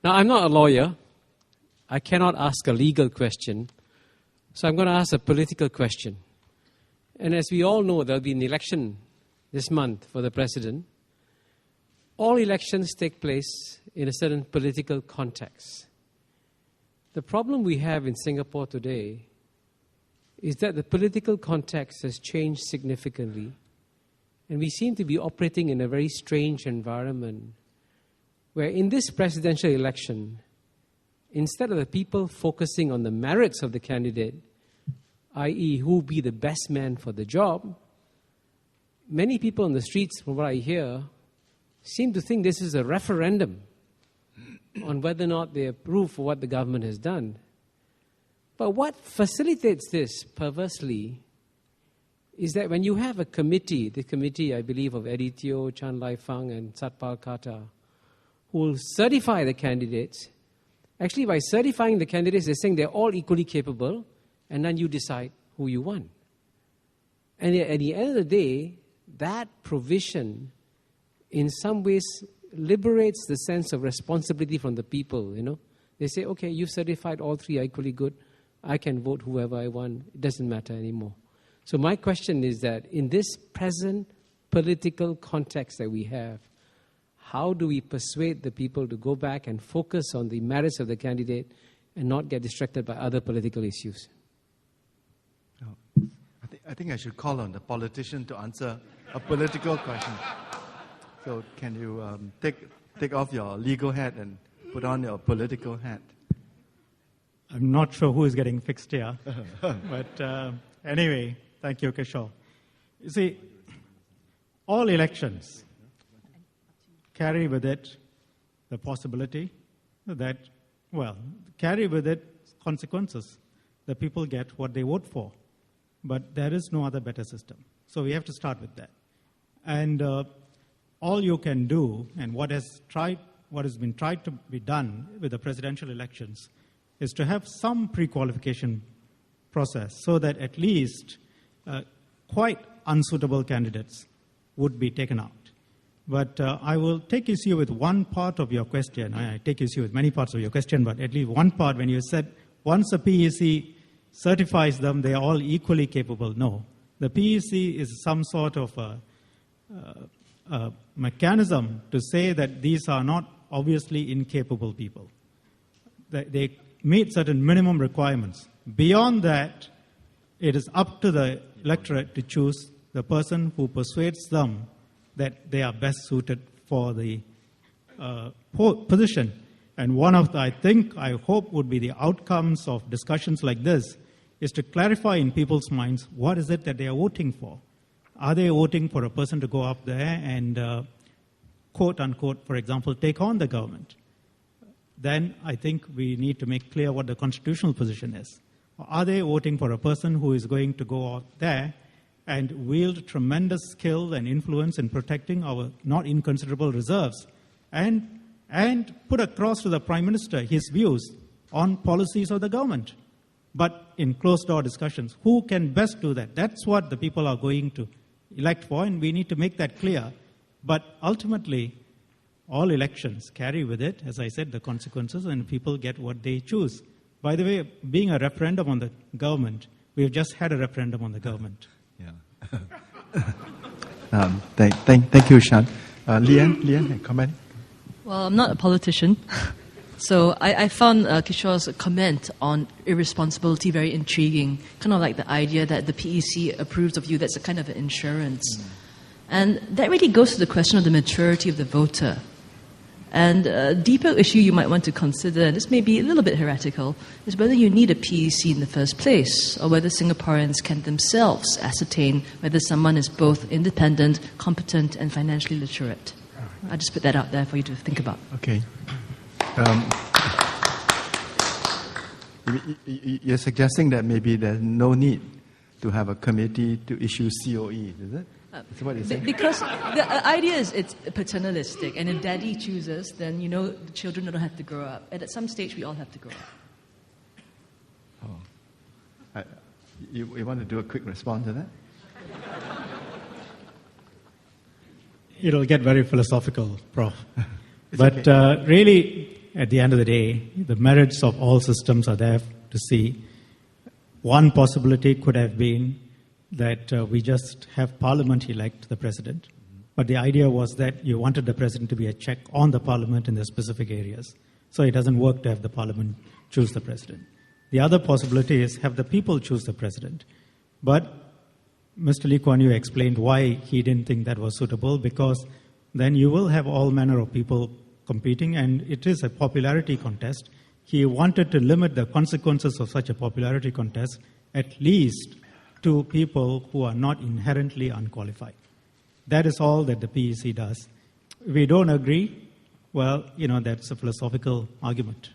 Now, I'm not a lawyer. I cannot ask a legal question. So I'm going to ask a political question. And as we all know, there'll be an election this month for the president. All elections take place in a certain political context. The problem we have in Singapore today is that the political context has changed significantly, and we seem to be operating in a very strange environment where in this presidential election, instead of the people focusing on the merits of the candidate, i.e. who will be the best man for the job, many people on the streets, from what I hear, seem to think this is a referendum on whether or not they approve for what the government has done. But what facilitates this perversely is that when you have a committee, the committee, I believe, of Eddie Thio, Chan Lai Fang, and Satpal Kata, who will certify the candidates, actually by certifying the candidates, they're saying they're all equally capable, and then you decide who you want. And at the end of the day, that provision in some ways liberates the sense of responsibility from the people, They say, okay, you've certified all three are equally good. I can vote whoever I want. It doesn't matter anymore. So my question is that in this present political context that we have, how do we persuade the people to go back and focus on the merits of the candidate and not get distracted by other political issues? I think I should call on the politician to answer a political question. So can you take off your legal hat and put on your political hat? I'm not sure who is getting fixed here. But anyway, thank you, Kishore. You see, all elections carry with it the possibility that, carry with it consequences. The people get what they vote for. But there is no other better system. So we have to start with that. And all you can do, and what has been tried to be done with the presidential elections, is to have some pre-qualification process so that at least quite unsuitable candidates would be taken out. But I will take issue with one part of your question. I take issue with many parts of your question, but at least one part when you said once a PEC certifies them, they are all equally capable. No. The PEC is some sort of a mechanism to say that these are not obviously incapable people. They meet certain minimum requirements. Beyond that, it is up to the electorate to choose the person who persuades them that they are best suited for the position. And one of the, I hope, would be the outcomes of discussions like this is to clarify in people's minds what is it that they are voting for. Are they voting for a person to go up there and, quote unquote, for example, take on the government? Then I think we need to make clear what the constitutional position is. Are they voting for a person who is going to go out there and wield tremendous skill and influence in protecting our not inconsiderable reserves and put across to the Prime Minister his views on policies of the government? But in closed-door discussions, who can best do that? That's what the people are going to elect for, and we need to make that clear. But ultimately, all elections carry with it, as I said, the consequences, and people get what they choose. By the way, being a referendum on the government, we've just had a referendum on the government. Yeah. Thank you, Shan. Leanne, comment? Well, I'm not a politician. So I found Kishore's comment on irresponsibility very intriguing, kind of like the idea that the PEC approves of you, that's a kind of an insurance. And that really goes to the question of the maturity of the voter. And a deeper issue you might want to consider, and this may be a little bit heretical, is whether you need a PEC in the first place, or whether Singaporeans can themselves ascertain whether someone is both independent, competent, and financially literate. I'll just put that out there for you to think about. Okay. You're suggesting that maybe there's no need to have a committee to issue COE, is it? That's what you're saying? Because the idea is it's paternalistic, and if daddy chooses, then the children don't have to grow up. And at some stage, we all have to grow up. Oh. You want to do a quick response to that? It'll get very philosophical, Prof. It's But okay. really, at the end of the day, the merits of all systems are there to see. One possibility could have been that we just have Parliament elect the President. But the idea was that you wanted the President to be a check on the Parliament in the specific areas. So it doesn't work to have the Parliament choose the President. The other possibility is have the people choose the President. But Mr. Lee Kuan Yew explained why he didn't think that was suitable, because then you will have all manner of people competing, and it is a popularity contest. He wanted to limit the consequences of such a popularity contest at least to people who are not inherently unqualified. That is all that the PEC does. If we don't agree, well, that's a philosophical argument.